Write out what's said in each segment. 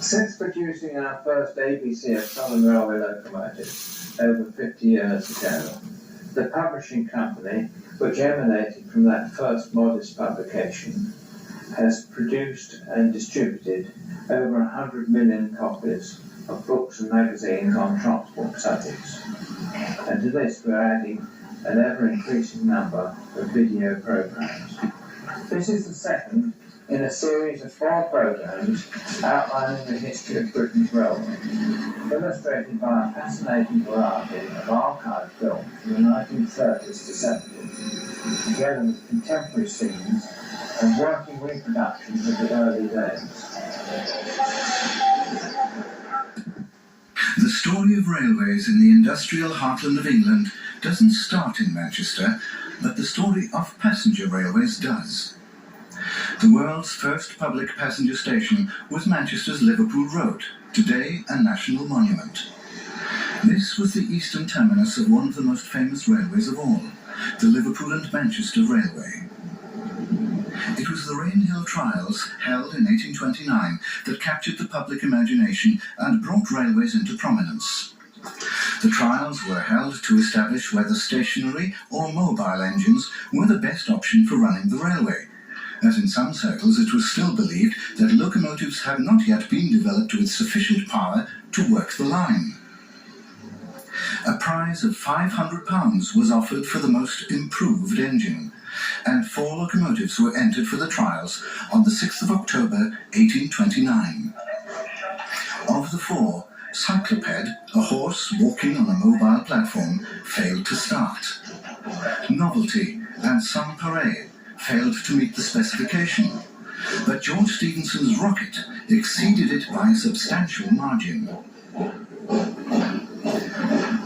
Since producing our first ABC of Southern Railway locomotives over 50 years ago, the publishing company, which emanated from that first modest publication, has produced and distributed over 100 million copies of books and magazines on transport subjects. And to this we're adding an ever-increasing number of video programs. This is the second in a series of 4 programs outlining the history of Britain's railway, illustrated by a fascinating variety of archive films from the 1930s to 70s, together with contemporary scenes and working reproductions of the early days. The story of railways in the Industrial Heartland of England doesn't start in Manchester, but the story of passenger railways does. The world's first public passenger station was Manchester's Liverpool Road, today a national monument. This was the eastern terminus of one of the most famous railways of all, the Liverpool and Manchester Railway. It was the Rainhill Trials, held in 1829, that captured the public imagination and brought railways into prominence. The trials were held to establish whether stationary or mobile engines were the best option for running the railway, as in some circles it was still believed that locomotives had not yet been developed with sufficient power to work the line. A prize of £500 was offered for the most improved engine, and 4 locomotives were entered for the trials on the 6th of October 1829. Of the 4, Cycloped, a horse walking on a mobile platform, failed to start. Novelty and Sans Pareil failed to meet the specification, but George Stephenson's rocket exceeded it by a substantial margin.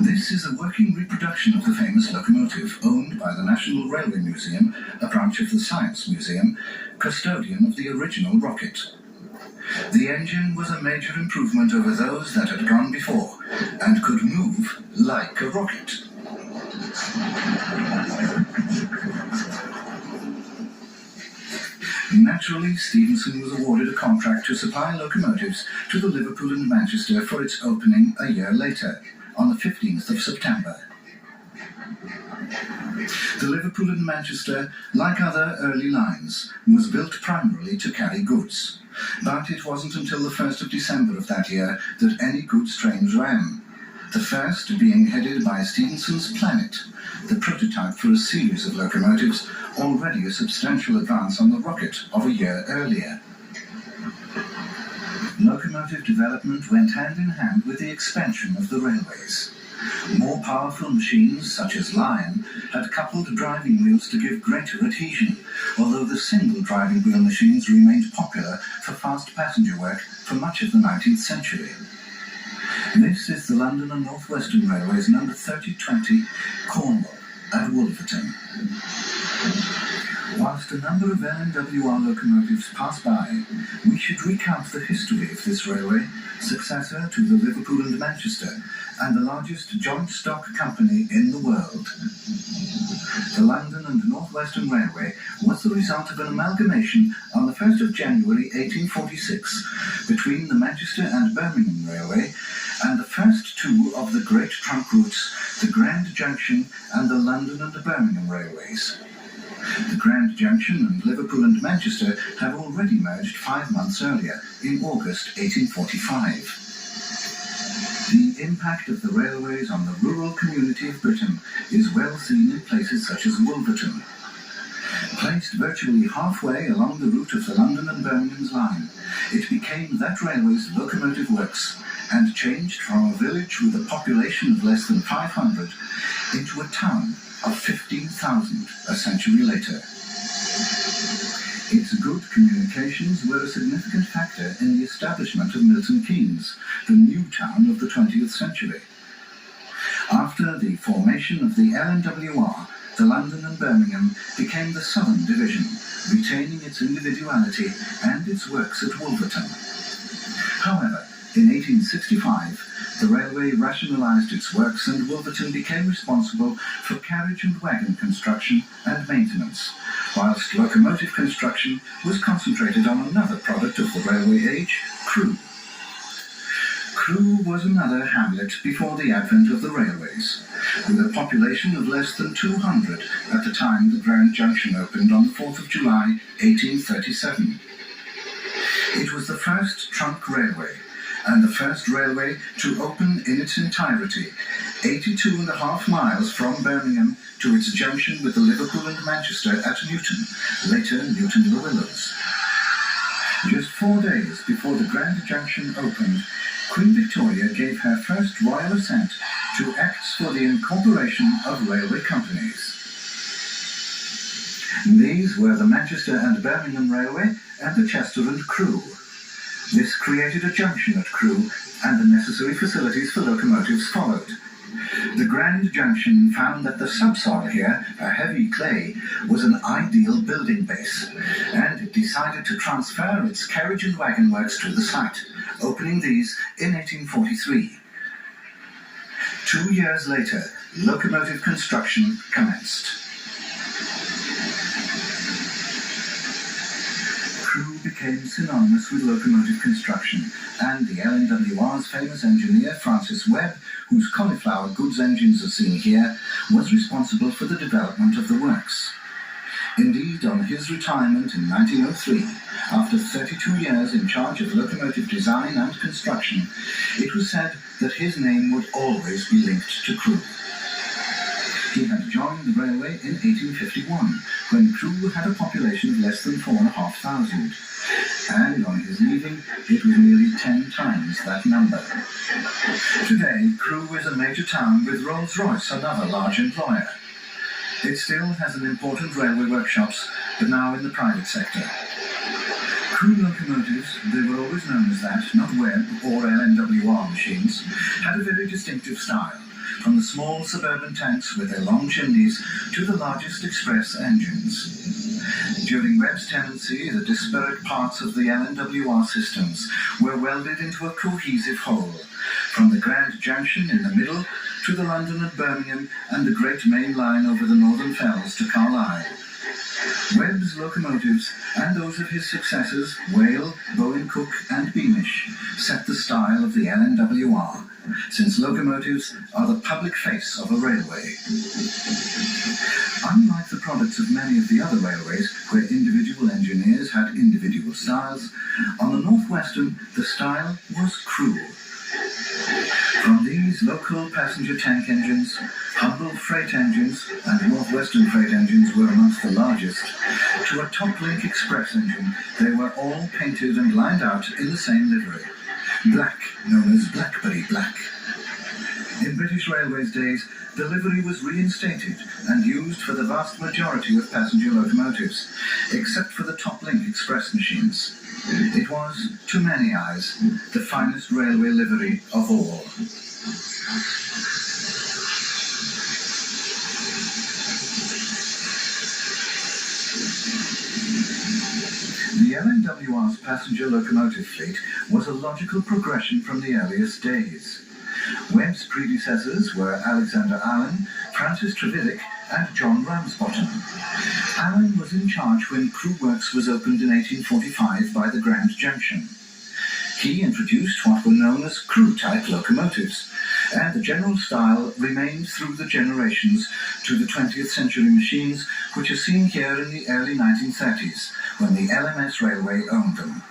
This is a working reproduction of the famous locomotive, owned by the National Railway Museum, a branch of the Science Museum, custodian of the original rocket. The engine was a major improvement over those that had gone before, and could move like a rocket. Naturally, Stephenson was awarded a contract to supply locomotives to the Liverpool and Manchester for its opening a year later, on the 15th of September. The Liverpool and Manchester, like other early lines, was built primarily to carry goods, but it wasn't until the 1st of December of that year that any goods trains ran, the first being headed by Stephenson's Planet, the prototype for a series of locomotives, already a substantial advance on the rocket of a year earlier. Locomotive development went hand in hand with the expansion of the railways. More powerful machines, such as Lion, had coupled driving wheels to give greater adhesion, although the single driving wheel machines remained popular for fast passenger work for much of the 19th century. This is the London and North Western Railway's number 3020 Cornwall at Wolverton. Whilst a number of LNWR locomotives pass by, we should recount the history of this railway, successor to the Liverpool and Manchester, and the largest joint stock company in the world. The London and North Western Railway was the result of an amalgamation on the 1st of January 1846 between the Manchester and Birmingham Railway and the first 2 of the great trunk routes, the Grand Junction and the London and Birmingham Railways. The Grand Junction and Liverpool and Manchester have already merged 5 months earlier, in August 1845. The impact of the railways on the rural community of Britain is well seen in places such as Wolverton. Placed virtually halfway along the route of the London and Birmingham's line, it became that railway's locomotive works and changed from a village with a population of less than 500 into a town of 15,000 a century later. Its good communications were a significant factor in the establishment of Milton Keynes, the new town of the 20th century. After the formation of the LNWR, the London and Birmingham became the Southern Division, retaining its individuality and its works at Wolverton. However, in 1865, the railway rationalised its works and Wolverton became responsible for carriage and wagon construction and maintenance, whilst locomotive construction was concentrated on another product of the railway age, crew. Crewe was another hamlet before the advent of the railways, with a population of less than 200 at the time the Grand Junction opened on the 4th of July 1837. It was the first trunk railway, and the first railway to open in its entirety, 82.5 miles from Birmingham to its junction with the Liverpool and Manchester at Newton, later Newton-le-Willows. Just 4 days before the Grand Junction opened, Queen Victoria gave her first royal assent to acts for the incorporation of railway companies. These were the Manchester and Birmingham Railway and the Chester and Crewe. This created a junction at Crewe, and the necessary facilities for locomotives followed. The Grand Junction found that the subsoil here, a heavy clay, was an ideal building base, and it decided to transfer its carriage and wagon works to the site, opening these in 1843. 2 years later, locomotive construction commenced. Crewe became synonymous with locomotive construction, and the LNWR's famous engineer Francis Webb, whose cauliflower goods engines are seen here, was responsible for the development of the works. Indeed, on his retirement in 1903, after 32 years in charge of locomotive design and construction, it was said that his name would always be linked to Crewe. He had joined the railway in 1851, when Crewe had a population of less than 4,500, and on his leaving, it was nearly 10 times that number. Today, Crewe is a major town with Rolls-Royce, another large employer. It still has an important railway workshops, but now in the private sector. Crewe locomotives, they were always known as that, not Webb or LNWR machines, had a very distinctive style, from the small suburban tanks with their long chimneys to the largest express engines. During Webb's tenancy, the disparate parts of the LNWR systems were welded into a cohesive whole, from the Grand Junction in the middle to the London and Birmingham and the Great Main Line over the Northern Fells to Carlisle. Webb's locomotives and those of his successors, Whale, Bowen Cook and Beamish, set the style of the LNWR, since locomotives are the public face of a railway. Unlike the products of many of the other railways, where individual engineers had individual styles, on the North Western the style was Crewe. From these local passenger tank engines, humble freight engines, and North Western freight engines were amongst the largest, to a top-link express engine, they were all painted and lined out in the same livery, black, known as Blackberry Black. In British Railways days, the livery was reinstated and used for the vast majority of passenger locomotives, except for the top-link express machines. It was, to many eyes, the finest railway livery of all. The LNWR's passenger locomotive fleet was a logical progression from the earliest days. Webb's predecessors were Alexander Allen, Francis Trevithick, and John Ramsbottom. Allen was in charge when Crewe Works was opened in 1845 by the Grand Junction. He introduced what were known as Crewe-type locomotives, and the general style remained through the generations to the 20th century machines, which are seen here in the early 1930s, when the LMS Railway owned them.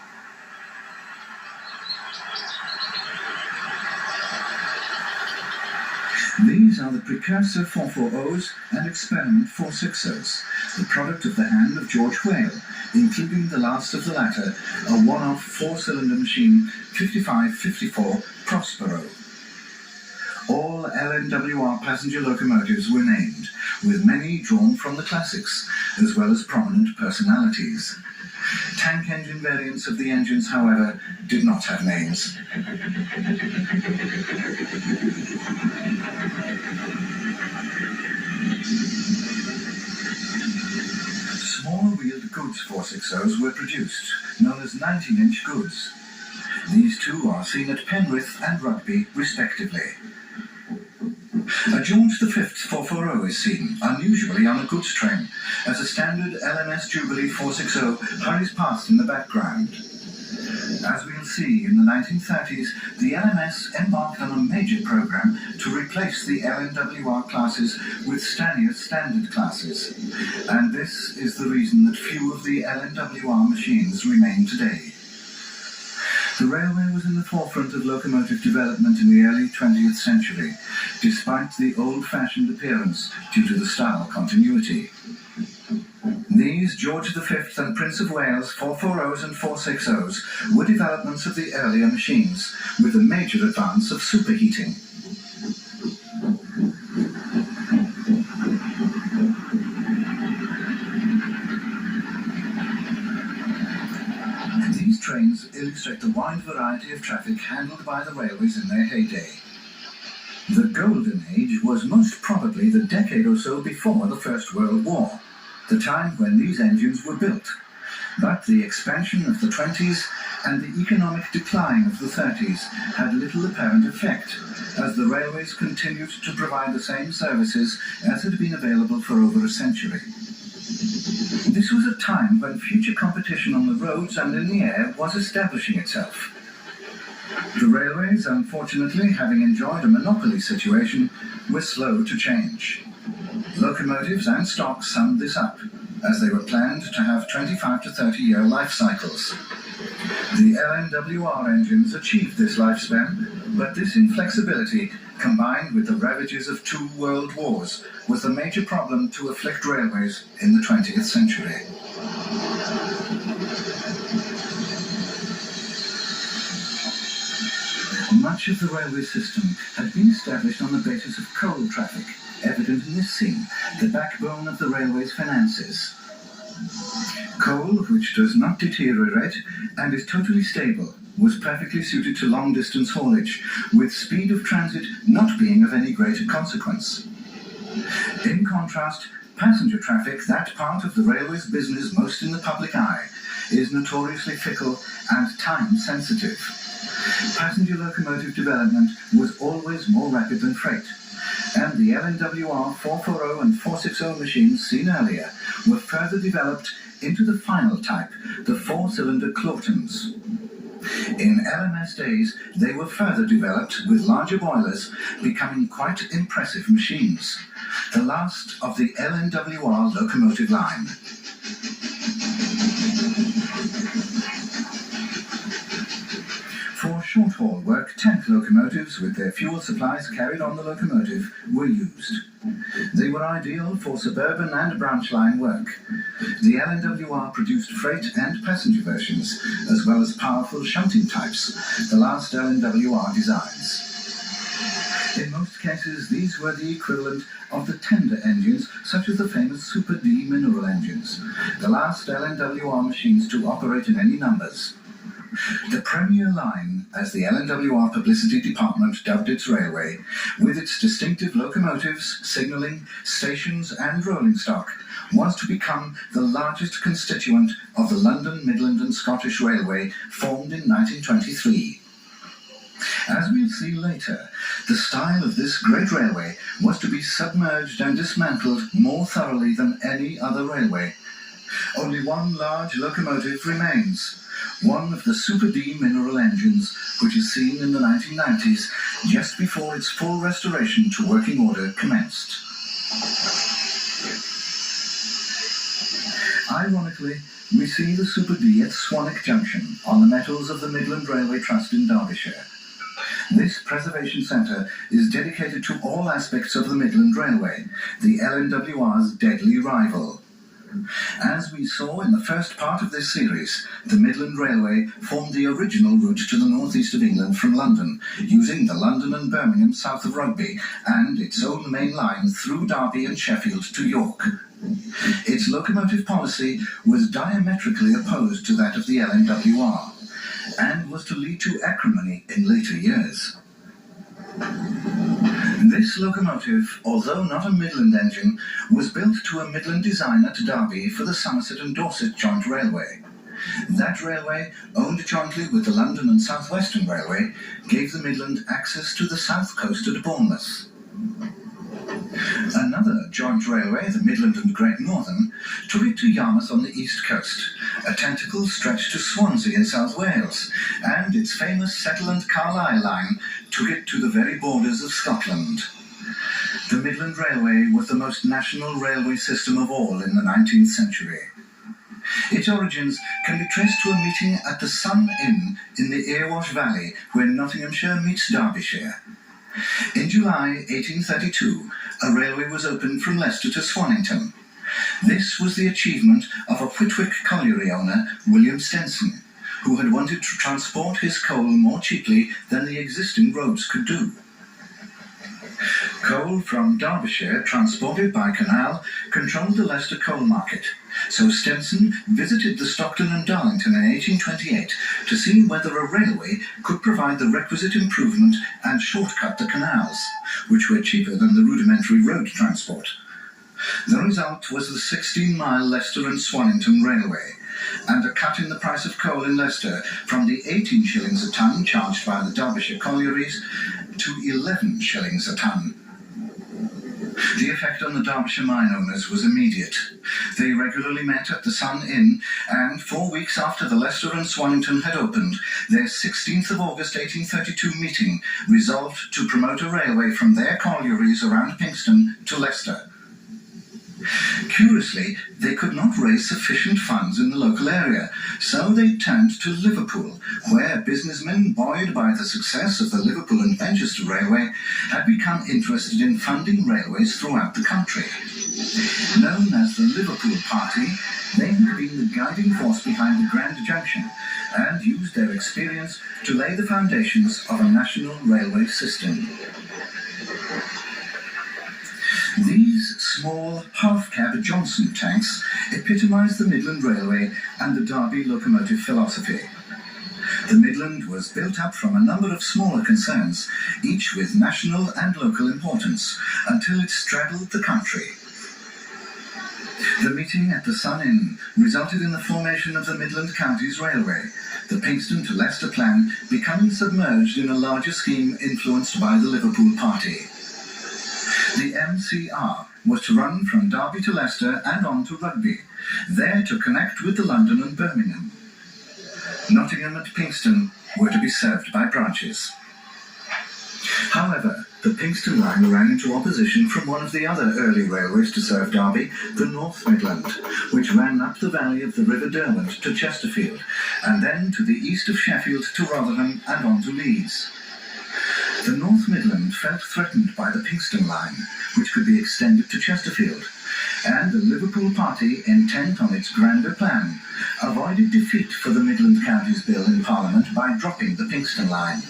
These are the precursor 440s and experiment 460s, the product of the hand of George Whale, including the last of the latter, a one-off four-cylinder machine 5554 Prospero. All LNWR passenger locomotives were named, with many drawn from the classics, as well as prominent personalities. Tank engine variants of the engines, however, did not have names. Small-wheeled goods 460s were produced, known as 19-inch goods. These two are seen at Penrith and Rugby, respectively. A George V 440 is seen, unusually on a goods train, as a standard LMS Jubilee 460 hurries past in the background. As we'll see, in the 1930s, the LMS embarked on a major program to replace the LNWR classes with Stannier's standard classes. And this is the reason that few of the LNWR machines remain today. The railway was in the forefront of locomotive development in the early 20th century, despite the old-fashioned appearance due to the style continuity. These George V and Prince of Wales 440s and 460s were developments of the earlier machines, with the major advance of superheating. These trains illustrate the wide variety of traffic handled by the railways in their heyday. The Golden Age was most probably the decade or so before the First World War, the time when these engines were built. But the expansion of the 20s and the economic decline of the 30s had little apparent effect, as the railways continued to provide the same services as had been available for over a century. This was a time when future competition on the roads and in the air was establishing itself. The railways, unfortunately, having enjoyed a monopoly situation, were slow to change. Locomotives and stock summed this up, as they were planned to have 25 to 30-year life cycles. The LNWR engines achieved this lifespan, but this inflexibility, combined with the ravages of 2 world wars, was the major problem to afflict railways in the 20th century. Much of the railway system had been established on the basis of coal traffic, evident in this scene, the backbone of the railway's finances. Coal, which does not deteriorate and is totally stable, was perfectly suited to long-distance haulage, with speed of transit not being of any greater consequence. In contrast, passenger traffic, that part of the railway's business most in the public eye, is notoriously fickle and time-sensitive. Passenger locomotive development was always more rapid than freight, and the LNWR 440 and 460 machines seen earlier were further developed into the final type, the 4-cylinder Claughtons. In LMS days, they were further developed with larger boilers, becoming quite impressive machines, the last of the LNWR locomotive line. For short-haul work, tank locomotives with their fuel supplies carried on the locomotive were used. They were ideal for suburban and branch line work. The LNWR produced freight and passenger versions, as well as powerful shunting types, the last LNWR designs. In most cases, these were the equivalent of the tender engines, such as the famous Super D mineral engines, the last LNWR machines to operate in any numbers. The Premier Line, as the LNWR publicity department dubbed its railway, with its distinctive locomotives, signalling, stations and rolling stock, was to become the largest constituent of the London, Midland and Scottish Railway, formed in 1923. As we'll see later, the style of this great railway was to be submerged and dismantled more thoroughly than any other railway. Only one large locomotive remains, one of the Super D mineral engines, which is seen in the 1990s, just before its full restoration to working order commenced. Ironically, we see the Super D at Swanwick Junction, on the metals of the Midland Railway Trust in Derbyshire. This preservation centre is dedicated to all aspects of the Midland Railway, the LNWR's deadly rival. As we saw in the first part of this series, the Midland Railway formed the original route to the northeast of England from London, using the London and Birmingham south of Rugby, and its own main line through Derby and Sheffield to York. Its locomotive policy was diametrically opposed to that of the LNWR, and was to lead to acrimony in later years. This locomotive, although not a Midland engine, was built to a Midland design at Derby for the Somerset and Dorset Joint Railway. That railway, owned jointly with the London and South Western Railway, gave the Midland access to the south coast at Bournemouth. Another joint railway, the Midland and Great Northern, took it to Yarmouth on the east coast, A tentacle stretched to Swansea in South Wales, and its famous Settlement Carlisle line took it to the very borders of Scotland. The Midland Railway was the most national railway system of all in the 19th century. Its origins can be traced to a meeting at the Sun Inn in the Erewash Valley, where Nottinghamshire meets Derbyshire. In July 1832, a railway was opened from Leicester to Swannington. This was the achievement of a Whitwick colliery owner, William Stenson, who had wanted to transport his coal more cheaply than the existing roads could do. Coal from Derbyshire, transported by canal, controlled the Leicester coal market, so Stenson visited the Stockton and Darlington in 1828 to see whether a railway could provide the requisite improvement and shortcut the canals, which were cheaper than the rudimentary road transport. The result was the 16-mile Leicester and Swannington Railway, and a cut in the price of coal in Leicester from the 18 shillings a tonne charged by the Derbyshire collieries to 11 shillings a tonne. The effect on the Derbyshire mine owners was immediate. They regularly met at the Sun Inn, and 4 weeks after the Leicester and Swannington had opened, their 16th of August 1832 meeting resolved to promote a railway from their collieries around Pinxton to Leicester. Curiously, they could not raise sufficient funds in the local area, so they turned to Liverpool, where businessmen, buoyed by the success of the Liverpool and Manchester Railway, had become interested in funding railways throughout the country. Known as the Liverpool Party, they had been the guiding force behind the Grand Junction, and used their experience to lay the foundations of a national railway system. These small, half-cab Johnson tanks epitomise the Midland Railway and the Derby locomotive philosophy. The Midland was built up from a number of smaller concerns, each with national and local importance, until it straddled the country. The meeting at the Sun Inn resulted in the formation of the Midland Counties Railway, the Pinxton to Leicester plan becoming submerged in a larger scheme influenced by the Liverpool Party. The MCR was to run from Derby to Leicester and on to Rugby, there to connect with the London and Birmingham. Nottingham and Pinxton were to be served by branches. However, the Pinxton line ran into opposition from one of the other early railways to serve Derby, the North Midland, which ran up the valley of the River Derwent to Chesterfield, and then to the east of Sheffield to Rotherham and on to Leeds. The North Midland felt threatened by the Pinxton line, which could be extended to Chesterfield, and the Liverpool Party, intent on its grander plan, avoided defeat for the Midland Counties Bill in Parliament by dropping the Pinxton line.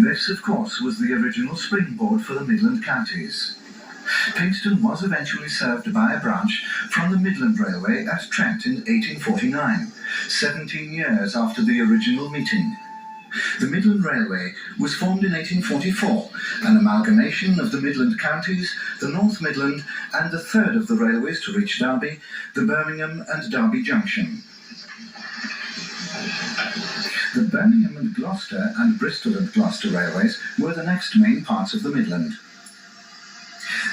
This, of course, was the original springboard for the Midland Counties. Pinxton was eventually served by a branch from the Midland Railway at Trent in 1849, 17 years after the original meeting. The Midland Railway was formed in 1844, an amalgamation of the Midland Counties, the North Midland, and the third of the railways to reach Derby, the Birmingham and Derby Junction. The Birmingham and Gloucester and Bristol and Gloucester railways were the next main parts of the Midland.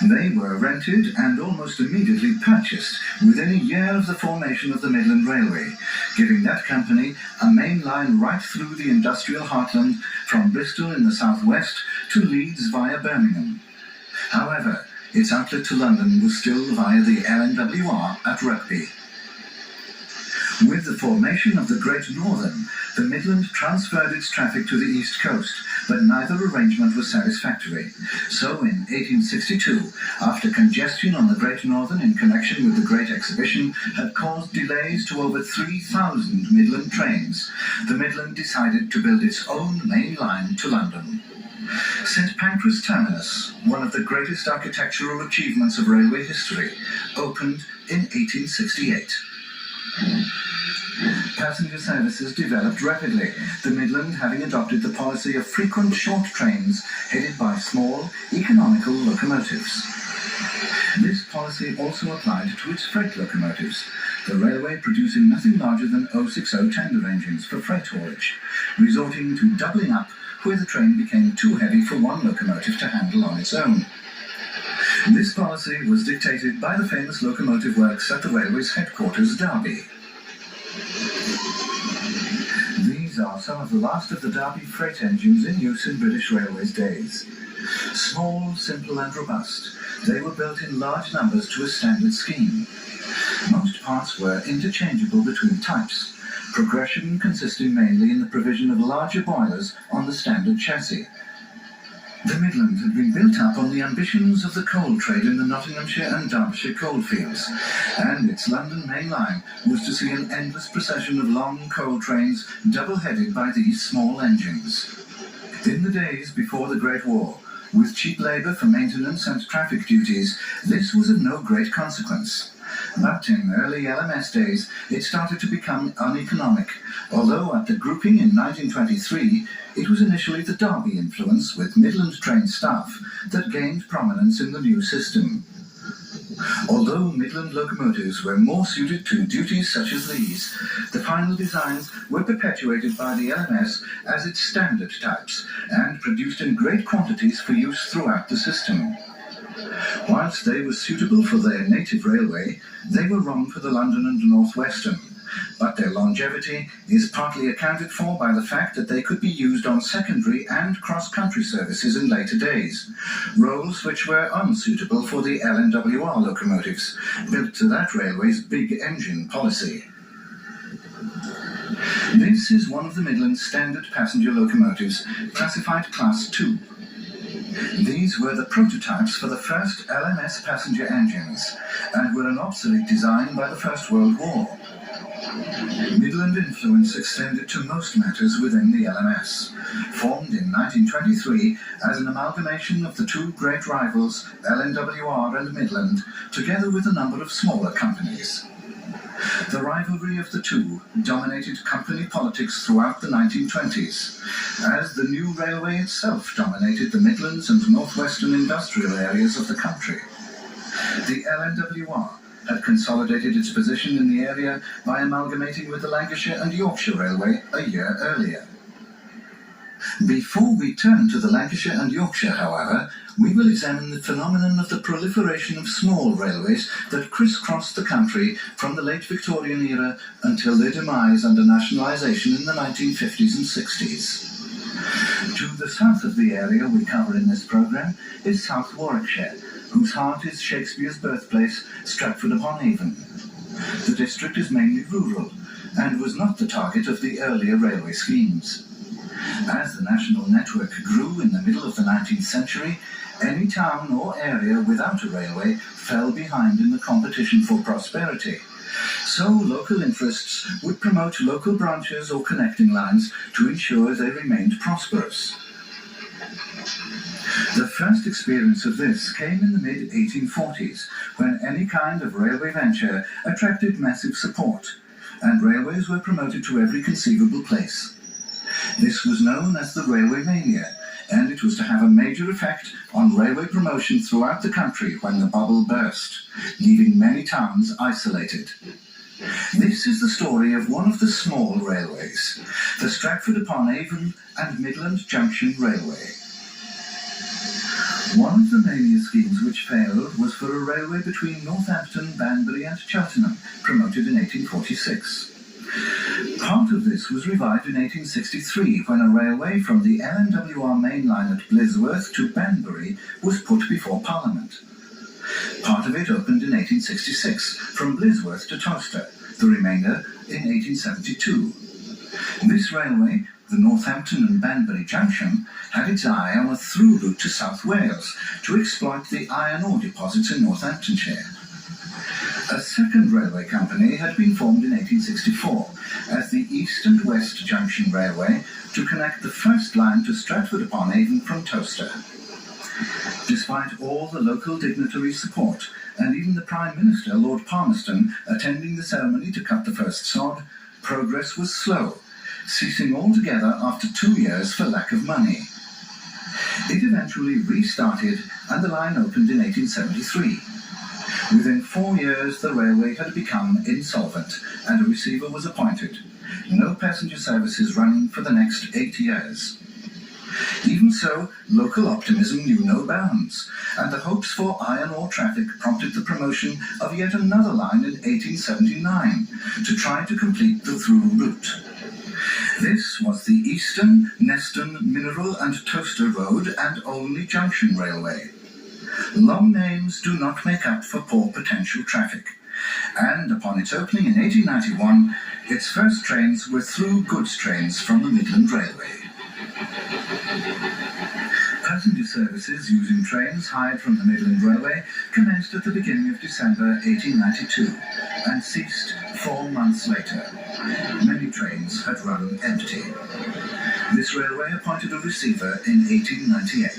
They were rented and almost immediately purchased within a year of the formation of the Midland Railway, giving that company a main line right through the Industrial Heartland from Bristol in the southwest to Leeds via Birmingham. However, its outlet to London was still via the LNWR at Rugby. With the formation of the Great Northern, the Midland transferred its traffic to the east coast, but neither arrangement was satisfactory. So in 1862, after congestion on the Great Northern in connection with the Great Exhibition had caused delays to over 3,000 Midland trains, the Midland decided to build its own main line to London. St Pancras Terminus, one of the greatest architectural achievements of railway history, opened in 1868. Passenger services developed rapidly, the Midland having adopted the policy of frequent short trains headed by small, economical locomotives. This policy also applied to its freight locomotives, the railway producing nothing larger than 060 tender engines for freight haulage, resorting to doubling up where the train became too heavy for one locomotive to handle on its own. This policy was dictated by the famous locomotive works at the railway's headquarters, Derby. These are some of the last of the Derby freight engines in use in British Railways days. Small, simple and robust, they were built in large numbers to a standard scheme. Most parts were interchangeable between types, progression consisting mainly in the provision of larger boilers on the standard chassis. The Midland had been built up on the ambitions of the coal trade in the Nottinghamshire and Derbyshire coalfields, and its London main line was to see an endless procession of long coal trains double-headed by these small engines. In the days before the Great War, with cheap labour for maintenance and traffic duties, this was of no great consequence. But in early LMS days, it started to become uneconomic, although at the grouping in 1923, it was initially the Derby influence with Midland-trained staff that gained prominence in the new system. Although Midland locomotives were more suited to duties such as these, the final designs were perpetuated by the LMS as its standard types and produced in great quantities for use throughout the system. Whilst they were suitable for their native railway, they were wrong for the London and North Western, but their longevity is partly accounted for by the fact that they could be used on secondary and cross-country services in later days, roles which were unsuitable for the LNWR locomotives, built to that railway's big engine policy. This is one of the Midland standard passenger locomotives, classified Class 2. These were the prototypes for the first LMS passenger engines, and were an obsolete design by the First World War. Midland influence extended to most matters within the LMS, formed in 1923 as an amalgamation of the two great rivals, LNWR and Midland, together with a number of smaller companies. The rivalry of the two dominated company politics throughout the 1920s, as the new railway itself dominated the Midlands and northwestern industrial areas of the country. The LNWR had consolidated its position in the area by amalgamating with the Lancashire and Yorkshire Railway a year earlier. Before we turn to the Lancashire and Yorkshire, however, we will examine the phenomenon of the proliferation of small railways that crisscrossed the country from the late Victorian era until their demise under nationalisation in the 1950s and 60s. To the south of the area we cover in this programme is South Warwickshire, whose heart is Shakespeare's birthplace, Stratford-upon-Avon. The district is mainly rural and was not the target of the earlier railway schemes. As the national network grew in the middle of the 19th century, any town or area without a railway fell behind in the competition for prosperity. So local interests would promote local branches or connecting lines to ensure they remained prosperous. The first experience of this came in the mid-1840s, when any kind of railway venture attracted massive support, and railways were promoted to every conceivable place. This was known as the Railway Mania, and it was to have a major effect on railway promotion throughout the country when the bubble burst, leaving many towns isolated. This is the story of one of the small railways, the Stratford-upon-Avon and Midland Junction Railway. One of the mania schemes which failed was for a railway between Northampton, Banbury and Cheltenham, promoted in 1846. Part of this was revived in 1863 when a railway from the LNWR main line at Blisworth to Banbury was put before Parliament. Part of it opened in 1866 from Blisworth to Towcester, the remainder in 1872. This railway, the Northampton and Banbury Junction, had its eye on a through route to South Wales to exploit the iron ore deposits in Northamptonshire. A second railway company had been formed in 1864 as the East and West Junction Railway to connect the first line to Stratford-upon-Avon from Towcester. Despite all the local dignitaries' support, and even the Prime Minister, Lord Palmerston, attending the ceremony to cut the first sod, progress was slow, ceasing altogether after 2 years for lack of money. It eventually restarted and the line opened in 1873. Within 4 years, the railway had become insolvent and a receiver was appointed. No passenger services running for the next 8 years. Even so, local optimism knew no bounds, and the hopes for iron ore traffic prompted the promotion of yet another line in 1879, to try to complete the through route. This was the Eastern, Neston, Mineral and Toaster Road and Olney Junction Railway. Long names do not make up for poor potential traffic, and upon its opening in 1891, its first trains were through goods trains from the Midland Railway. Passenger services using trains hired from the Midland Railway commenced at the beginning of December 1892 and ceased 4 months later. Many trains had run empty. This railway appointed a receiver in 1898.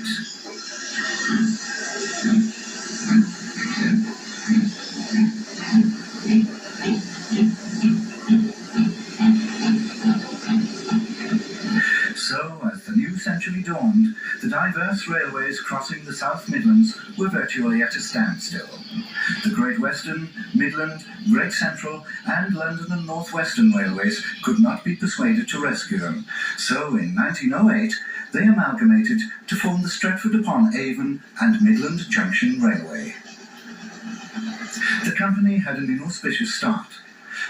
So, as the new century dawned, the diverse railways crossing the South Midlands were virtually at a standstill. The Great Western, Midland, Great Central and London and North Western railways could not be persuaded to rescue them, so in 1908 they amalgamated to form the Stretford-upon-Avon and Midland Junction Railway. The company had an inauspicious start,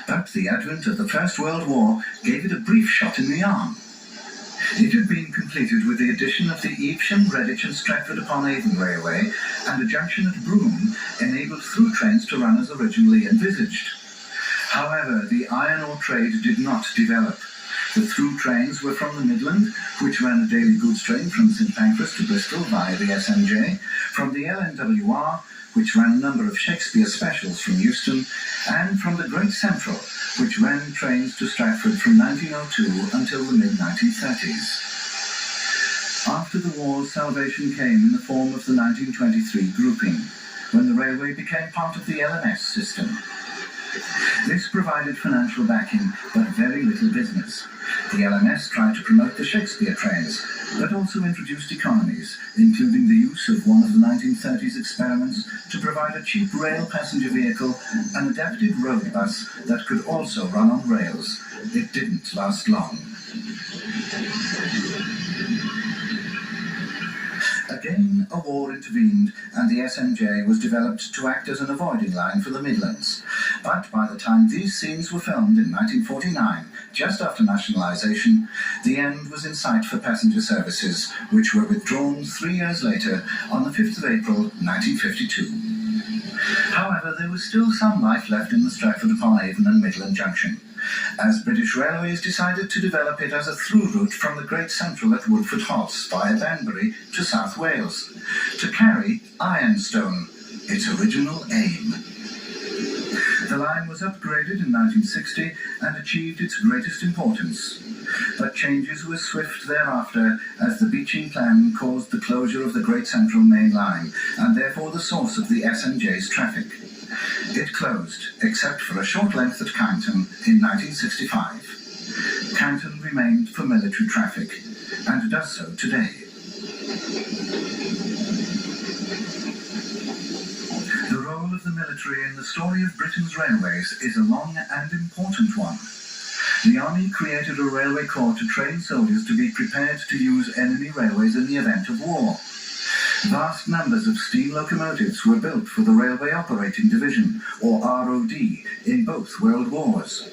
but the advent of the First World War gave it a brief shot in the arm. It had been completed with the addition of the Evesham, Redditch and Stretford-upon-Avon Railway, and a junction at Broome enabled through trains to run as originally envisaged. However, the iron ore trade did not develop. The through trains were from the Midland, which ran a daily goods train from St Pancras to Bristol via the SNJ, from the LNWR, which ran a number of Shakespeare specials from Euston, and from the Great Central, which ran trains to Stratford from 1902 until the mid-1930s. After the war, salvation came in the form of the 1923 grouping, when the railway became part of the LMS system. This provided financial backing, but very little business. The LMS tried to promote the Shakespeare trains, but also introduced economies, including the use of one of the 1930s experiments to provide a cheap rail passenger vehicle, an adapted road bus that could also run on rails. It didn't last long. Again, a war intervened, and the SNJ was developed to act as an avoiding line for the Midlands. But by the time these scenes were filmed in 1949, just after nationalisation, the end was in sight for passenger services, which were withdrawn 3 years later on the 5th of April 1952. However, there was still some life left in the Stratford-upon-Avon and Midland Junction, as British Railways decided to develop it as a through route from the Great Central at Woodford House via Banbury to South Wales, to carry ironstone, its original aim. The line was upgraded in 1960 and achieved its greatest importance. But changes were swift thereafter, as the beaching plan caused the closure of the Great Central main line, and therefore the source of the SNJ's traffic. It closed, except for a short length at Canton in 1965. Canton remained for military traffic, and does so today. The role of the military in the story of Britain's railways is a long and important one. The Army created a railway corps to train soldiers to be prepared to use enemy railways in the event of war. Vast numbers of steam locomotives were built for the Railway Operating Division, or ROD, in both World Wars.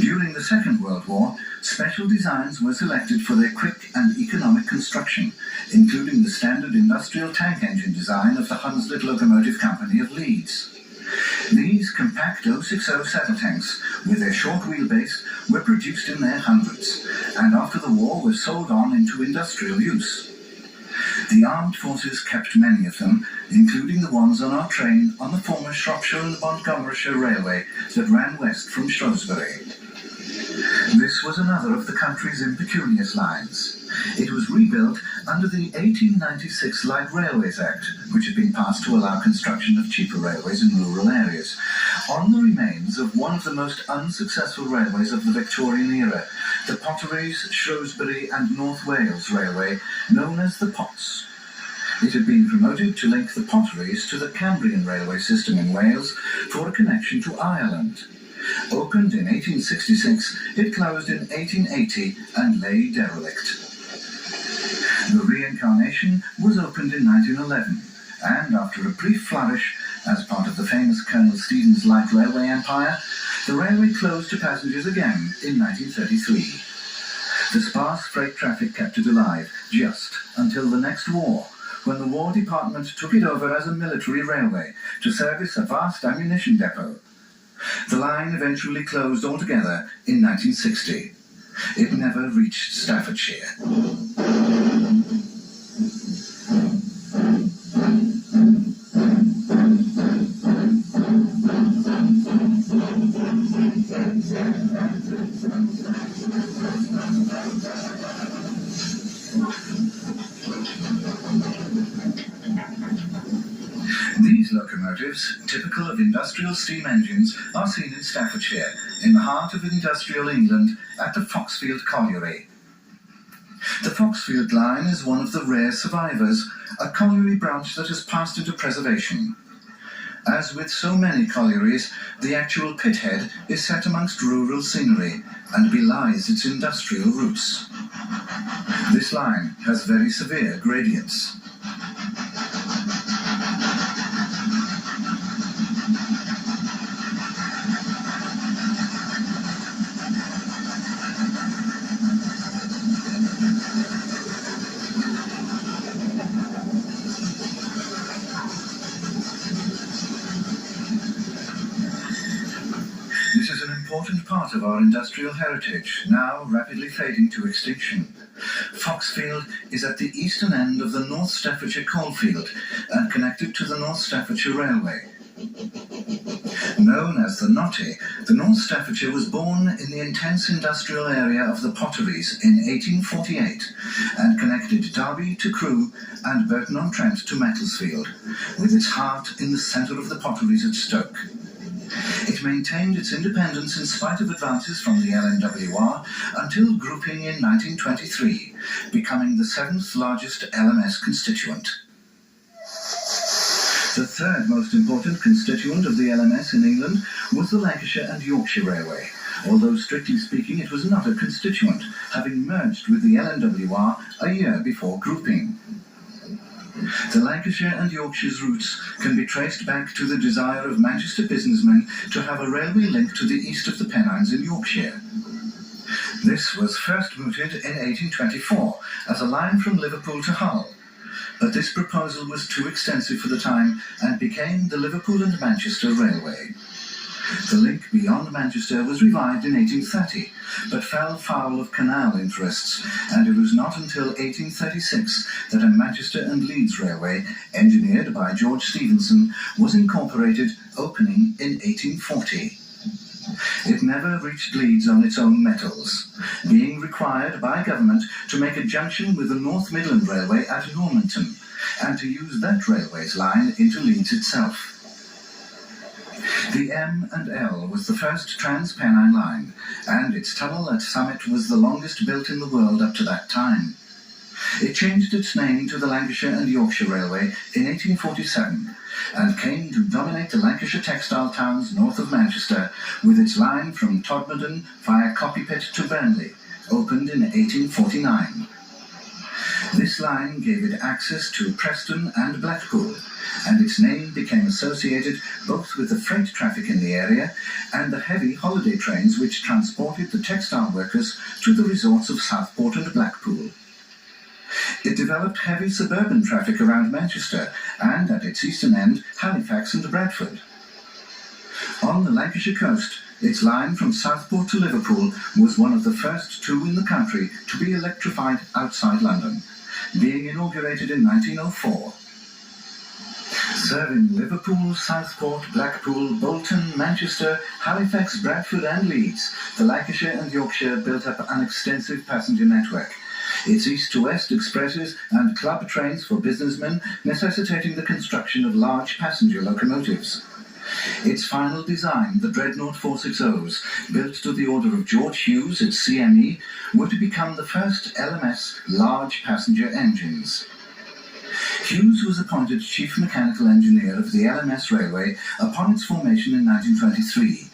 During the Second World War, special designs were selected for their quick and economic construction, including the standard industrial tank engine design of the Hunslet Locomotive Company of Leeds. These compact 060 saddle tanks, with their short wheelbase, were produced in their hundreds, and after the war were sold on into industrial use. The armed forces kept many of them, including the ones on our train on the former Shropshire and Montgomeryshire Railway that ran west from Shrewsbury. This was another of the country's impecunious lines. It was rebuilt under the 1896 Light Railways Act, which had been passed to allow construction of cheaper railways in rural areas, on the remains of one of the most unsuccessful railways of the Victorian era, the Potteries, Shrewsbury and North Wales Railway, known as the Pots. It had been promoted to link the Potteries to the Cambrian railway system in Wales for a connection to Ireland. Opened in 1866, it closed in 1880 and lay derelict. The Reincarnation was opened in 1911, and after a brief flourish, as part of the famous Colonel Stevens Light Railway empire, the railway closed to passengers again in 1933. The sparse freight traffic kept it alive just until the next war, when the War Department took it over as a military railway to service a vast ammunition depot. The line eventually closed altogether in 1960. It never reached Staffordshire. These locomotives, typical of industrial steam engines, are seen in Staffordshire, in the heart of industrial England, at the Foxfield Colliery. The Foxfield line is one of the rare survivors, a colliery branch that has passed into preservation. As with so many collieries, the actual pithead is set amongst rural scenery and belies its industrial roots. This line has very severe gradients. This is an important part of our industrial heritage, now rapidly fading to extinction. Foxfield is at the eastern end of the North Staffordshire coalfield and connected to the North Staffordshire Railway. Known as the Knotty, the North Staffordshire was born in the intense industrial area of the Potteries in 1848 and connected Derby to Crewe and Burton-on-Trent to Macclesfield, with its heart in the centre of the Potteries at Stoke. It maintained its independence in spite of advances from the LNWR until grouping in 1923, becoming the 7th largest LMS constituent. The third most important constituent of the LMS in England was the Lancashire and Yorkshire Railway, although strictly speaking it was not a constituent, having merged with the LNWR a year before grouping. The Lancashire and Yorkshire's roots can be traced back to the desire of Manchester businessmen to have a railway link to the east of the Pennines in Yorkshire. This was first mooted in 1824 as a line from Liverpool to Hull, but this proposal was too extensive for the time and became the Liverpool and Manchester Railway. The link beyond Manchester was revived in 1830, but fell foul of canal interests, and it was not until 1836 that a Manchester and Leeds Railway, engineered by George Stephenson, was incorporated, opening in 1840. It never reached Leeds on its own metals, being required by government to make a junction with the North Midland Railway at Normanton, and to use that railway's line into Leeds itself. The M&L was the first trans-Pennine line, and its tunnel at Summit was the longest built in the world up to that time. It changed its name to the Lancashire and Yorkshire Railway in 1847, and came to dominate the Lancashire textile towns north of Manchester, with its line from Todmorden via Copypit to Burnley, opened in 1849. This line gave it access to Preston and Blackpool, and its name became associated both with the freight traffic in the area and the heavy holiday trains which transported the textile workers to the resorts of Southport and Blackpool. It developed heavy suburban traffic around Manchester and, at its eastern end, Halifax and Bradford. On the Lancashire coast, its line from Southport to Liverpool was one of the first two in the country to be electrified outside London, being inaugurated in 1904. Serving Liverpool, Southport, Blackpool, Bolton, Manchester, Halifax, Bradford and Leeds, the Lancashire and Yorkshire built up an extensive passenger network, its east-to-west expresses and club trains for businessmen necessitating the construction of large passenger locomotives. Its final design, the Dreadnought 460s, built to the order of George Hughes at CME, were to become the first LMS large passenger engines. Hughes was appointed Chief Mechanical Engineer of the LMS Railway upon its formation in 1923,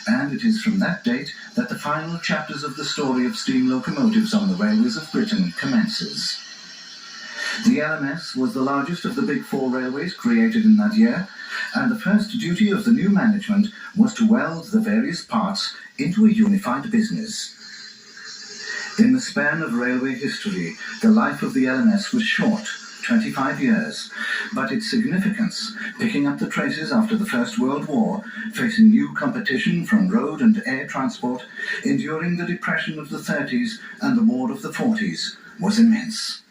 and it is from that date that the final chapters of the story of steam locomotives on the railways of Britain commences. The LMS was the largest of the big four railways created in that year, and the first duty of the new management was to weld the various parts into a unified business. In the span of railway history, the life of the LMS was short, 25 years, but its significance, picking up the traces after the First World War, facing new competition from road and air transport, enduring the depression of the 30s and the war of the 40s, was immense.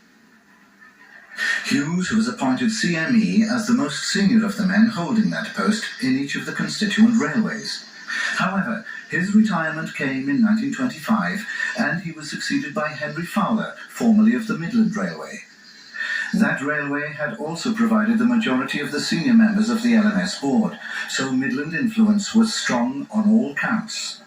Hughes was appointed CME as the most senior of the men holding that post in each of the constituent railways. However, his retirement came in 1925, and he was succeeded by Henry Fowler, formerly of the Midland Railway. That railway had also provided the majority of the senior members of the LMS board, so Midland influence was strong on all counts.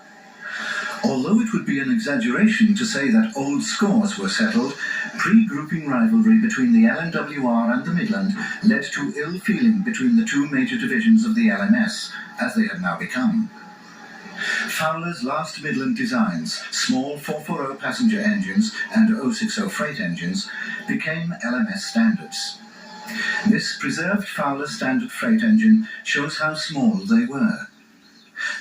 Although it would be an exaggeration to say that old scores were settled, pre-grouping rivalry between the LNWR and the Midland led to ill feeling between the two major divisions of the LMS, as they had now become. Fowler's last Midland designs, small 440 passenger engines and 060 freight engines, became LMS standards. This preserved Fowler standard freight engine shows how small they were.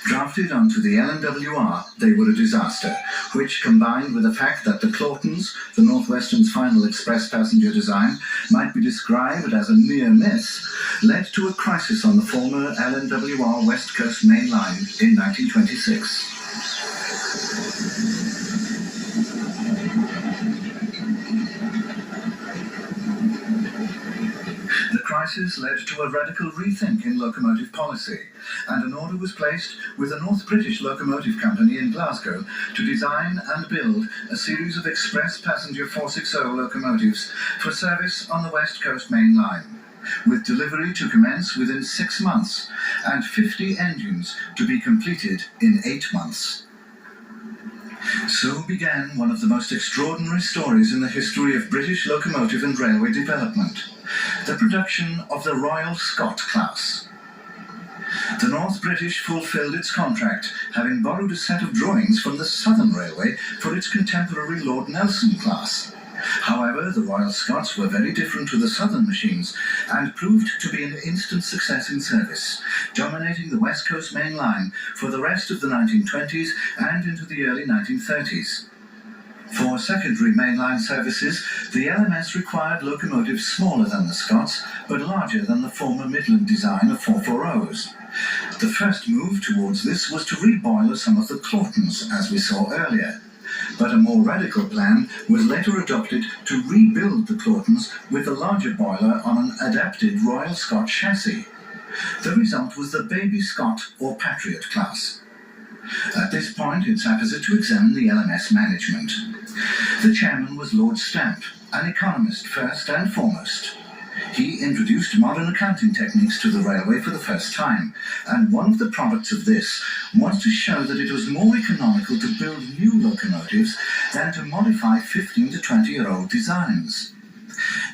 Drafted onto the LNWR, they were a disaster, which, combined with the fact that the Claughtons, the North Western's final express passenger design, might be described as a near miss, led to a crisis on the former LNWR West Coast Main Line in 1926. The crisis led to a radical rethink in locomotive policy, and an order was placed with a North British locomotive company in Glasgow to design and build a series of express passenger 460 locomotives for service on the West Coast Main Line, with delivery to commence within 6 months and 50 engines to be completed in 8 months. So began one of the most extraordinary stories in the history of British locomotive and railway development, the production of the Royal Scot class. The North British fulfilled its contract, having borrowed a set of drawings from the Southern Railway for its contemporary Lord Nelson class. However, the Royal Scots were very different to the Southern machines and proved to be an instant success in service, dominating the West Coast Main Line for the rest of the 1920s and into the early 1930s. For secondary mainline services, the LMS required locomotives smaller than the Scots, but larger than the former Midland design of 440s. The first move towards this was to reboiler some of the Claughtons, as we saw earlier. But a more radical plan was later adopted to rebuild the Claughtons with a larger boiler on an adapted Royal Scot chassis. The result was the Baby Scot or Patriot class. At this point, it's apposite to examine the LMS management. The chairman was Lord Stamp, an economist first and foremost. He introduced modern accounting techniques to the railway for the first time, and one of the products of this was to show that it was more economical to build new locomotives than to modify 15 to 20-year-old designs.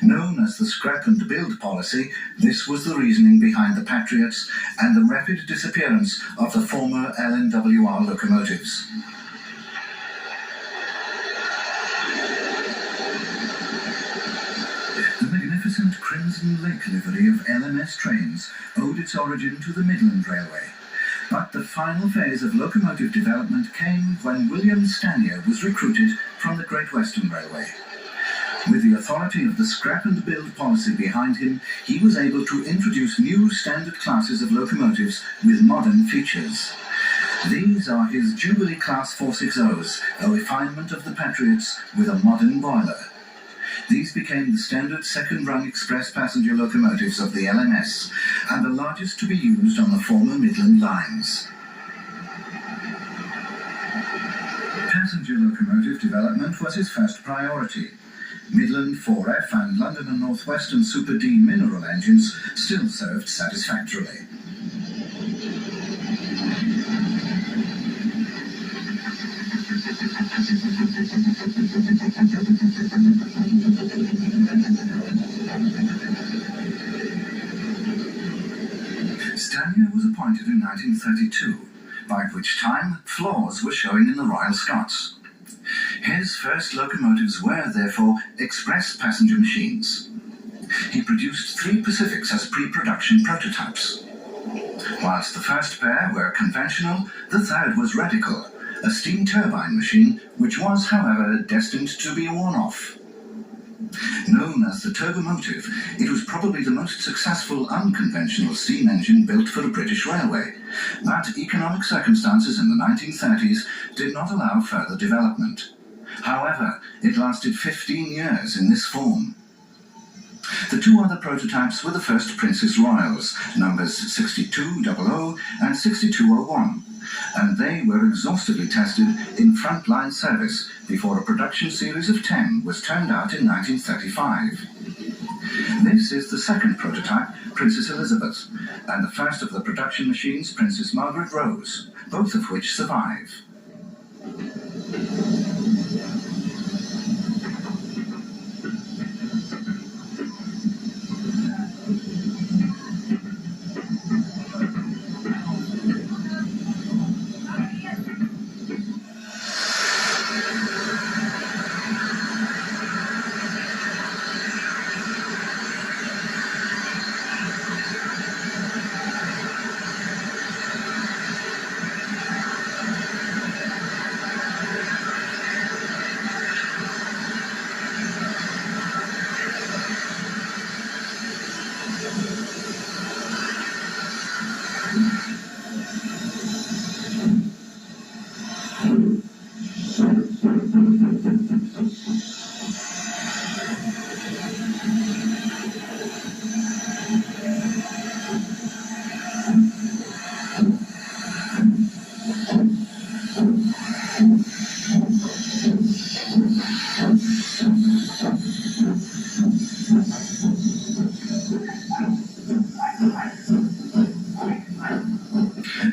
Known as the scrap and build policy, this was the reasoning behind the Patriots and the rapid disappearance of the former LNWR locomotives. The magnificent Crimson Lake livery of LMS trains owed its origin to the Midland Railway. But the final phase of locomotive development came when William Stanier was recruited from the Great Western Railway. With the authority of the scrap and build policy behind him, he was able to introduce new standard classes of locomotives with modern features. These are his Jubilee Class 460s, a refinement of the Patriots with a modern boiler. These became the standard second-rung express passenger locomotives of the LMS, and the largest to be used on the former Midland lines. Passenger locomotive development was his first priority. Midland 4F and London and North Western Super D mineral engines still served satisfactorily. Stanier was appointed in 1932, by which time flaws were showing in the Royal Scots. His first locomotives were, therefore, express passenger machines. He produced 3 Pacifics as pre-production prototypes. Whilst the first pair were conventional, the third was radical, a steam turbine machine which was, however, destined to be a one-off. Known as the turbomotive, it was probably the most successful unconventional steam engine built for a British railway, but economic circumstances in the 1930s did not allow further development. However, it lasted 15 years in this form. The 2 other prototypes were the first Princess Royals, numbers 6200 and 6201, and they were exhaustively tested in frontline service before a production series of 10 was turned out in 1935. This is the second prototype, Princess Elizabeth, and the first of the production machines, Princess Margaret Rose, both of which survive.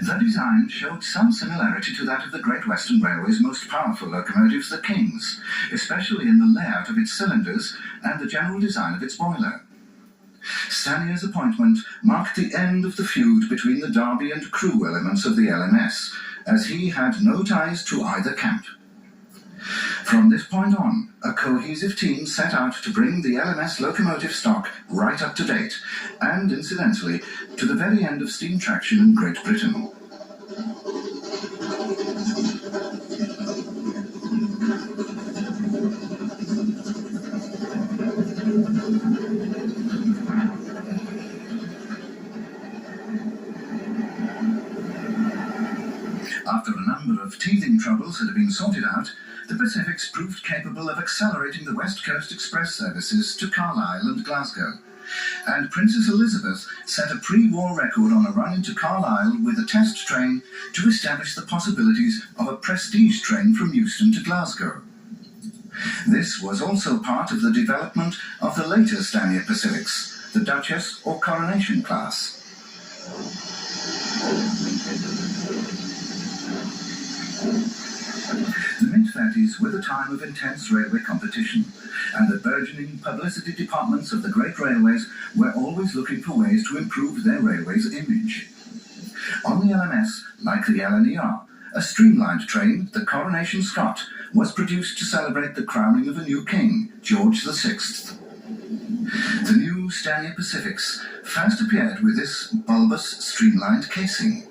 The design showed some similarity to that of the Great Western Railway's most powerful locomotives, the King's, especially in the layout of its cylinders and the general design of its boiler. Stanier's appointment marked the end of the feud between the Derby and crew elements of the LMS, as he had no ties to either camp. From this point on, a cohesive team set out to bring the LMS locomotive stock right up to date, and incidentally, to the very end of steam traction in Great Britain. After a number of teething troubles had been sorted out, the Pacifics proved capable of accelerating the West Coast Express services to Carlisle and Glasgow, and Princess Elizabeth set a pre-war record on a run into Carlisle with a test train to establish the possibilities of a prestige train from Euston to Glasgow. This was also part of the development of the later Stanier Pacifics, the Duchess or Coronation class. The mid-30s were the time of intense railway competition, and the burgeoning publicity departments of the great railways were always looking for ways to improve their railway's image. On the LMS, like the LNER, a streamlined train, the Coronation Scot, was produced to celebrate the crowning of a new king, George VI. The new Stanier Pacifics first appeared with this bulbous, streamlined casing.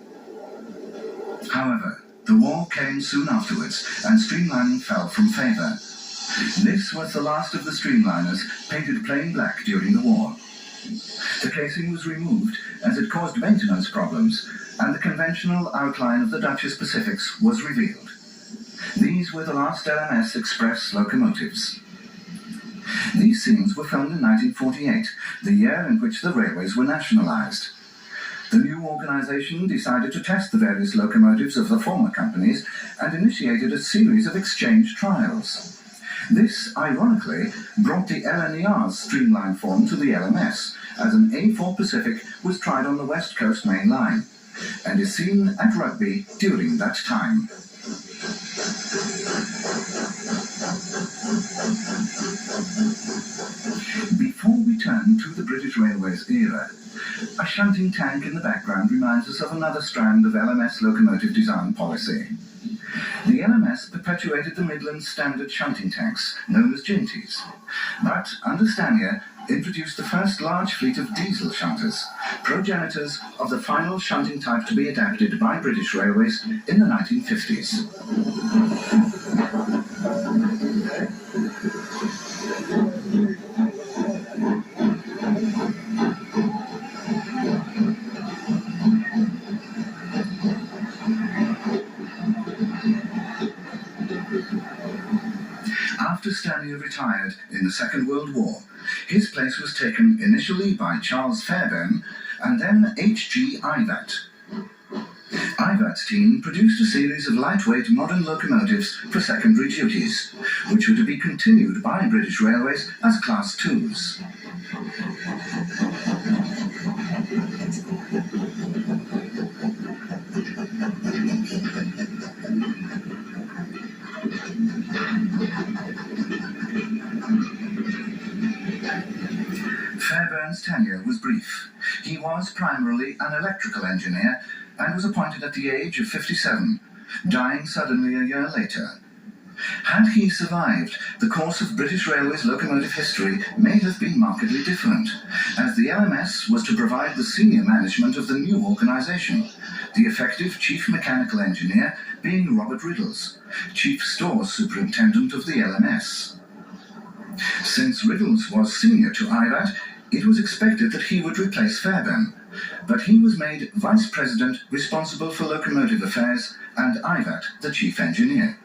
However, the war came soon afterwards, and streamlining fell from favour. This was the last of the streamliners, painted plain black during the war. The casing was removed as it caused maintenance problems, and the conventional outline of the Duchess Pacifics was revealed. These were the last LMS Express locomotives. These scenes were filmed in 1948, the year in which the railways were nationalised. The new organisation decided to test the various locomotives of the former companies and initiated a series of exchange trials. This, ironically, brought the LNER's streamlined form to the LMS, as an A4 Pacific was tried on the West Coast Main Line, and is seen at Rugby during that time. Before we turn to the British Railways era, a shunting tank in the background reminds us of another strand of LMS locomotive design policy. The LMS perpetuated the Midland standard shunting tanks, known as Ginties, but under Stanier, introduced the first large fleet of diesel shunters, progenitors of the final shunting type to be adapted by British Railways in the 1950s. After Stanley retired in the Second World War, his place was taken initially by Charles Fairbairn and then H.G. Ivat. Ivat's team produced a series of lightweight modern locomotives for secondary duties, which were to be continued by British Railways as Class 2s. Fairbairn's tenure was brief. He was primarily an electrical engineer and was appointed at the age of 57, dying suddenly a year later. Had he survived, the course of British Railways locomotive history may have been markedly different, as the LMS was to provide the senior management of the new organisation, the effective Chief Mechanical Engineer being Robert Riddles, Chief Stores Superintendent of the LMS. Since Riddles was senior to Ivat, it was expected that he would replace Fairbairn, but he was made Vice President responsible for locomotive affairs and Ivat the Chief Engineer.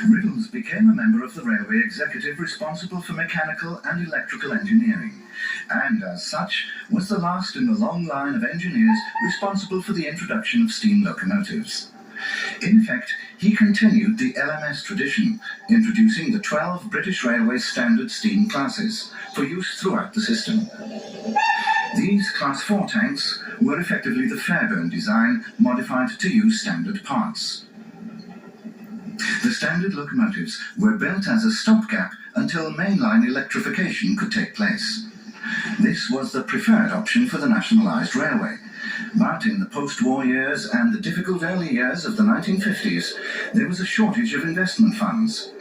Riddles became a member of the railway executive responsible for mechanical and electrical engineering, and as such was the last in the long line of engineers responsible for the introduction of steam locomotives. In effect, he continued the LMS tradition, introducing the 12 British Railways standard steam classes for use throughout the system. These Class 4 tanks were effectively the Fairbairn design modified to use standard parts. The standard locomotives were built as a stopgap until mainline electrification could take place. This was the preferred option for the nationalised railway, but in the post-war years and the difficult early years of the 1950s, there was a shortage of investment funds.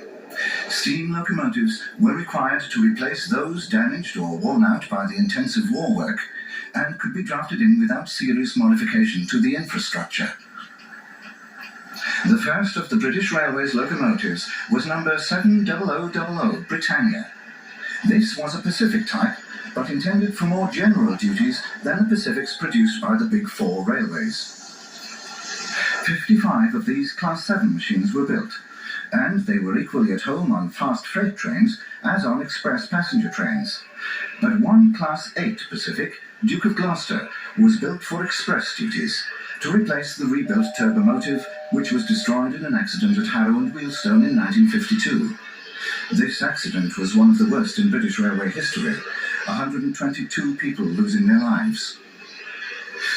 Steam locomotives were required to replace those damaged or worn out by the intensive war work and could be drafted in without serious modification to the infrastructure. The first of the British Railways locomotives was number 70000 Britannia. This was a Pacific type, but intended for more general duties than the Pacifics produced by the Big Four railways. 55 of these Class 7 machines were built, and they were equally at home on fast freight trains as on express passenger trains. But one Class 8 Pacific, Duke of Gloucester, was built for express duties, to replace the rebuilt turbomotive, which was destroyed in an accident at Harrow and Wheelstone in 1952. This accident was one of the worst in British railway history, 122 people losing their lives.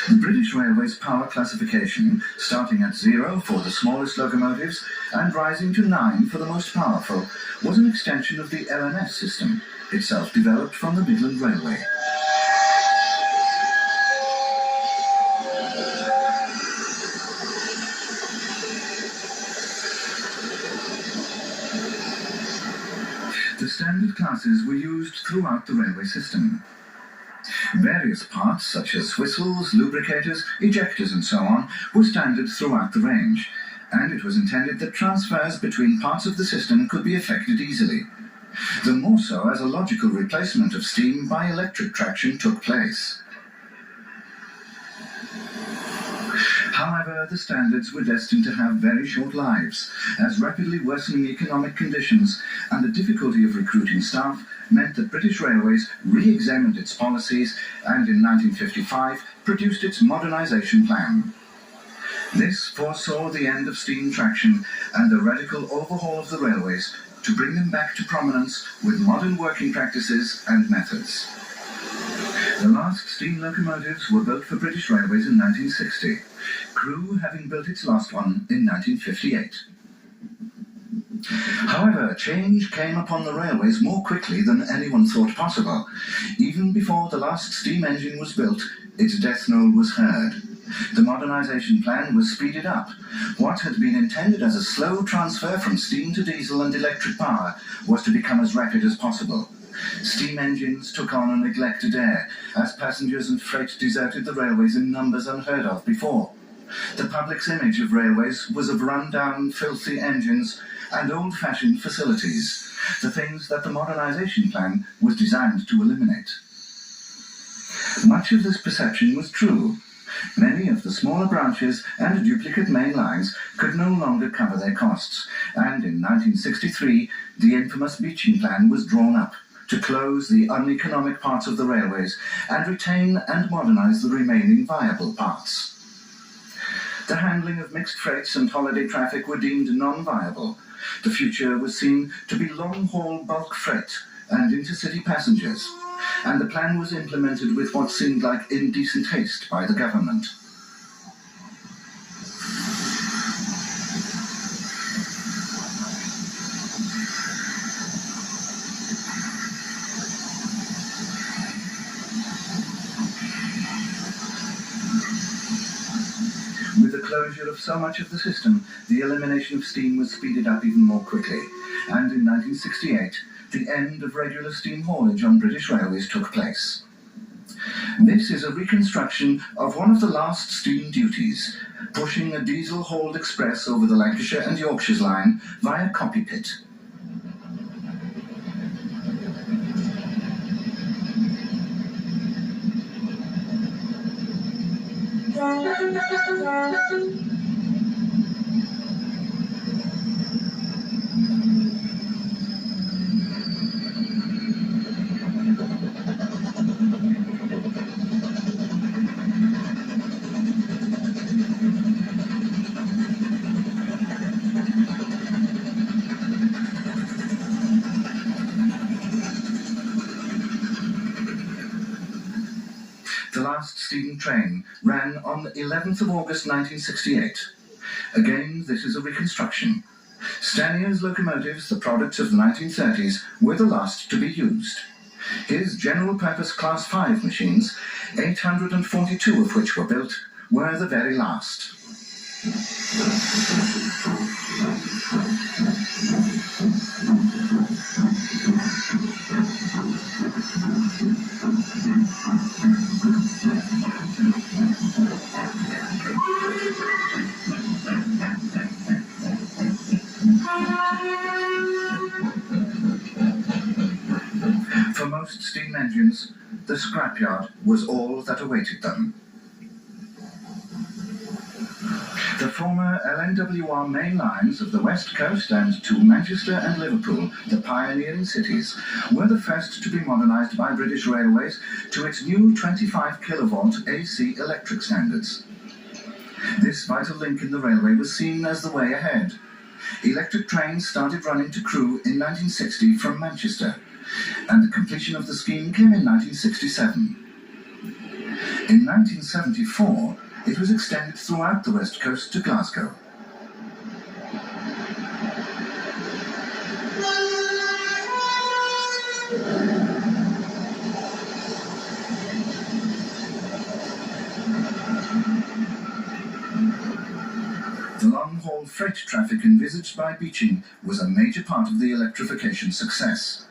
The British Railways power classification, starting at 0 for the smallest locomotives and rising to 9 for the most powerful, was an extension of the LMS system, itself developed from the Midland Railway. The standard classes were used throughout the railway system. Various parts, such as whistles, lubricators, ejectors and so on, were standard throughout the range, and it was intended that transfers between parts of the system could be effected easily. The more so as a logical replacement of steam by electric traction took place. However, the standards were destined to have very short lives, as rapidly worsening economic conditions and the difficulty of recruiting staff meant that British Railways re-examined its policies and in 1955 produced its modernisation plan. This foresaw the end of steam traction and a radical overhaul of the railways to bring them back to prominence with modern working practices and methods. The last steam locomotives were built for British Railways in 1960, Crewe having built its last one in 1958. However, change came upon the railways more quickly than anyone thought possible. Even before the last steam engine was built, its death knell was heard. The modernisation plan was speeded up. What had been intended as a slow transfer from steam to diesel and electric power was to become as rapid as possible. Steam engines took on a neglected air as passengers and freight deserted the railways in numbers unheard of before. The public's image of railways was of run-down, filthy engines and old-fashioned facilities, the things that the modernisation plan was designed to eliminate. Much of this perception was true. Many of the smaller branches and duplicate main lines could no longer cover their costs, and in 1963 the infamous Beeching Plan was drawn up to close the uneconomic parts of the railways and retain and modernise the remaining viable parts. The handling of mixed freights and holiday traffic were deemed non-viable. The future was seen to be long-haul bulk freight and intercity passengers, and the plan was implemented with what seemed like indecent haste by the government. With the closure of so much of the system, the elimination of steam was speeded up even more quickly, and in 1968, the end of regular steam haulage on British Railways took place. This is a reconstruction of one of the last steam duties, pushing a diesel-hauled express over the Lancashire and Yorkshire's line via Copy Pit. The last steam train ran on the 11th of August 1968. Again, this is a reconstruction. Stanier's locomotives, the products of the 1930s, were the last to be used. His general-purpose Class 5 machines, 842 of which were built, were the very last. For most steam engines, the scrapyard was all that awaited them. The former LNWR main lines of the West Coast and to Manchester and Liverpool, the pioneering cities, were the first to be modernised by British Railways to its new 25 kilovolt AC electric standards. This vital link in the railway was seen as the way ahead. Electric trains started running to Crewe in 1960 from Manchester, and the completion of the scheme came in 1967. In 1974, it was extended throughout the West Coast to Glasgow. The long-haul freight traffic envisaged by Beeching was a major part of the electrification success.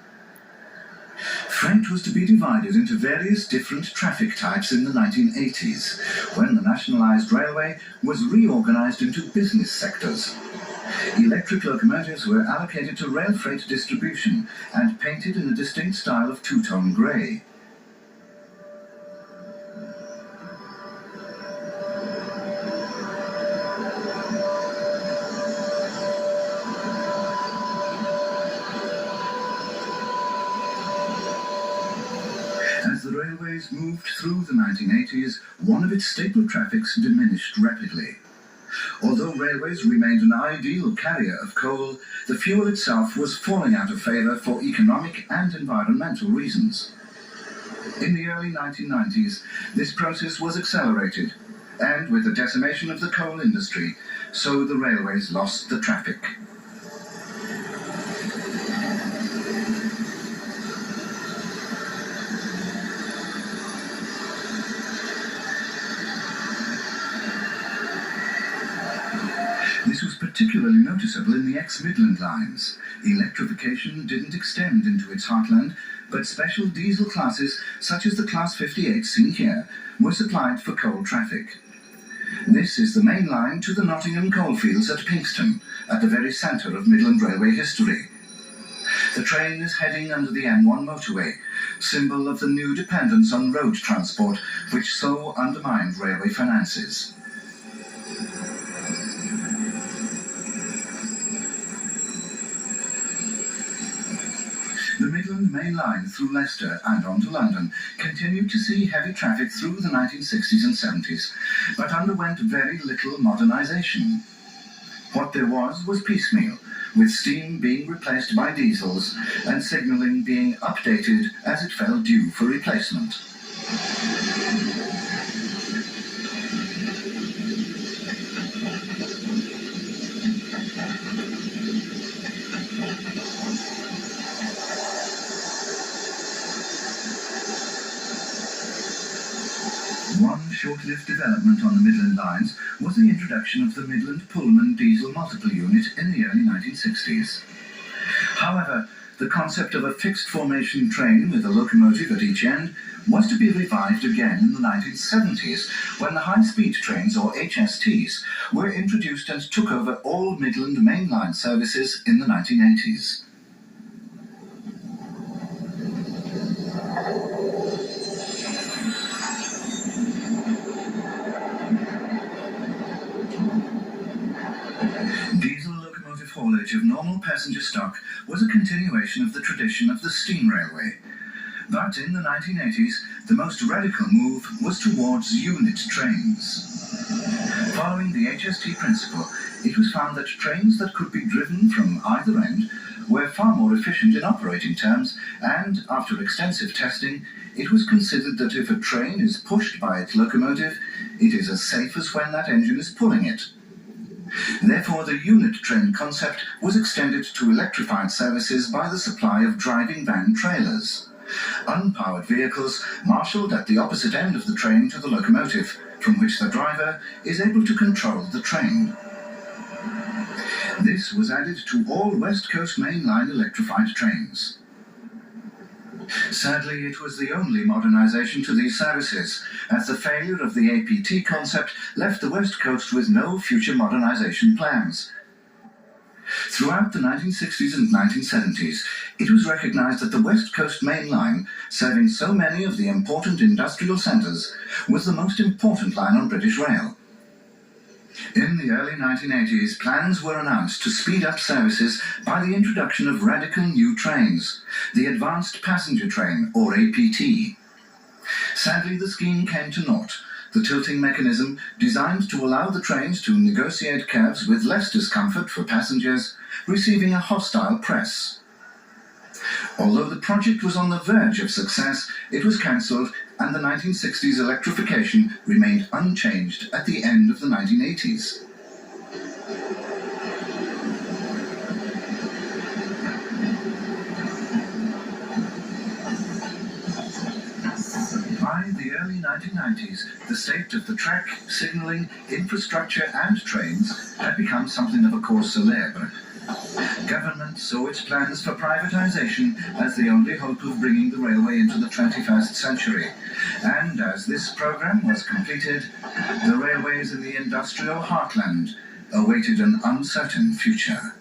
Freight was to be divided into various different traffic types in the 1980s, when the nationalised railway was reorganised into business sectors. Electric locomotives were allocated to rail freight distribution and painted in a distinct style of two-tone grey. As the railways moved through the 1980s, one of its staple traffics diminished rapidly. Although railways remained an ideal carrier of coal, the fuel itself was falling out of favour for economic and environmental reasons. In the early 1990s, this process was accelerated, and with the decimation of the coal industry, so the railways lost the traffic. This was particularly noticeable in the ex-Midland lines. Electrification didn't extend into its heartland, but special diesel classes, such as the Class 58 seen here, were supplied for coal traffic. This is the main line to the Nottingham coalfields at Pinxton, at the very centre of Midland Railway history. The train is heading under the M1 motorway, symbol of the new dependence on road transport, which so undermined railway finances. The Midland Main Line through Leicester and on to London continued to see heavy traffic through the 1960s and 70s, but underwent very little modernisation. What there was piecemeal, with steam being replaced by diesels and signalling being updated as it fell due for replacement. One short-lived development on the Midland lines was the introduction of the Midland Pullman diesel multiple unit in the early 1960s. However, the concept of a fixed formation train with a locomotive at each end was to be revived again in the 1970s, when the high-speed trains, or HSTs, were introduced and took over all Midland mainline services in the 1980s. Diesel locomotive haulage of normal passenger stock was a continuation of the tradition of the steam railway. But in the 1980s, the most radical move was towards unit trains. Following the HST principle, it was found that trains that could be driven from either end were far more efficient in operating terms, and after extensive testing, it was considered that if a train is pushed by its locomotive, it is as safe as when that engine is pulling it. Therefore, the unit train concept was extended to electrified services by the supply of driving van trailers, unpowered vehicles marshalled at the opposite end of the train to the locomotive, from which the driver is able to control the train. This was added to all West Coast Main Line electrified trains. Sadly, it was the only modernisation to these services, as the failure of the APT concept left the West Coast with no future modernisation plans. Throughout the 1960s and 1970s, it was recognised that the West Coast Main Line, serving so many of the important industrial centres, was the most important line on British Rail. In the early 1980s, plans were announced to speed up services by the introduction of radical new trains, the Advanced Passenger Train, or APT. Sadly, the scheme came to naught, the tilting mechanism designed to allow the trains to negotiate curves with less discomfort for passengers, receiving a hostile press. Although the project was on the verge of success, it was cancelled, and the 1960s electrification remained unchanged at the end of the 1980s. By the early 1990s, the state of the track, signalling, infrastructure and trains had become something of a cause célèbre. Government saw its plans for privatisation as the only hope of bringing the railway into the 21st century. And as this programme was completed, the railways in the Industrial Heartland awaited an uncertain future.